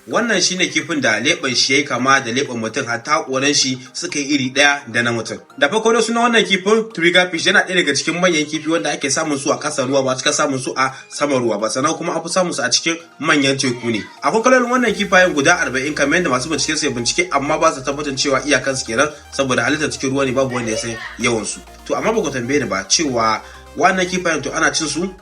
Wannan shine kifin da leɓen shi yayi kama da leɓen mutum, hatta haƙoran shi suka yi iri ɗaya da na mutum. Da farko da sunan wannan kifin triggerfish, yana ɗaya daga cikin manyan kifi wanda ake samun su a ƙasar ruwa, ba cika samun su a saman ruwa ba, sannan kuma an fi samun su a cikin manyan teku ne. Akwai kalolin wannan kifayen guda 40 kamar yadda masu bincike su bincike, amma ba su tabbatar cewa iyakan su kenan saboda halittar cikin ruwa ne, babu wanda ya san yawan su. To amma ba ku tambaye ni ba cewa wannan kifayen to ana cin su?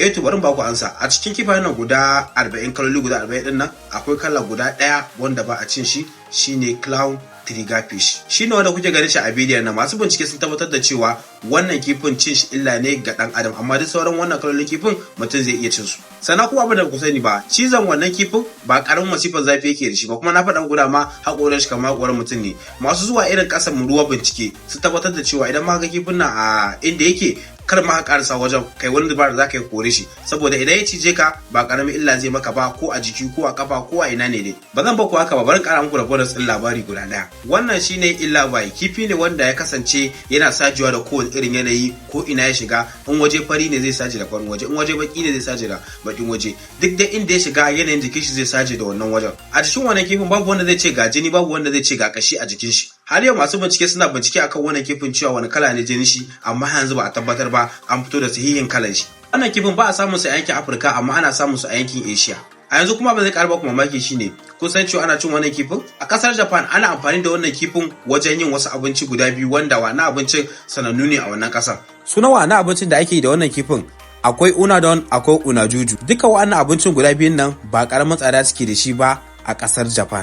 To bari ba ku ansa. A cikin kifayen nan guda 40 kaloli guda 40 din nan akwai kala guda ɗaya wanda ba a cin shi, shine clown triggerfish. Shine wanda kuke ganin shi a bidiyon nan. Masu bincike sun tabbatar da cewa wannan kifin cin shi illa ne ga dan adam, amma duk sauran wannan kalolin kifin mutum zai iya cin su. Sannan kuma abin da ku sani ba, cizon wannan kifin ba karamin masifar zafi yake da shi ba, kuma na faɗan guda ma haƙorin shi kamar haƙorin mutum ne. Masu zuwa irin ƙasar ruwa bincike su tabbatar da cewa idan ma ga kifin nan a inda yake, kar ma ka karasa wajen, kai wani dabara za ka yi kore shi, saboda idan ya cije ka ba karamin illa zai maka ba, ko a jiki ko a kafa ko a ina ne dai. Ba zan ba ku haka ba, bari kara muku da bonus din labari guda ɗaya. Wannan shine illa bai, kifi ne wanda ya kasance yana sajewa da kowane irin yanayi, ko ina ya shiga. In waje fari ne zai saje da farin waje, in waje baki ne zai saje da bakin waje, duk da inda ya shiga yanayin jikin shi zai saje da wannan wajen. A cikin wannan kifin babu wanda zai ce ga jini, babu wanda zai ce ga kashi a jikin shi. Har yau masu bincike suna bincike akan wannan kifin cewa wani kala ne jinin shi, amma yanzu ba a tabbatar ba an fito da sahihin kalan shi. Wannan kifin ba a samun sa a yankin Afirka, amma ana samun su a yankin Asia. A yanzu kuma ba zai karba ku mamaki shine, kun san cewa ana cin wannan kifin? A kasar Japan ana amfani da wannan kifin wajen yin wasu abinci guda biyu wanda wannan abincin sanannu ne a wannan kasar. Sunan wannan abincin da ake yi da wannan kifin akwai unadon, akwai unajuju. Duka wannan abincin guda biyun nan ba karamin tsada suke da shi ba a kasar Japan.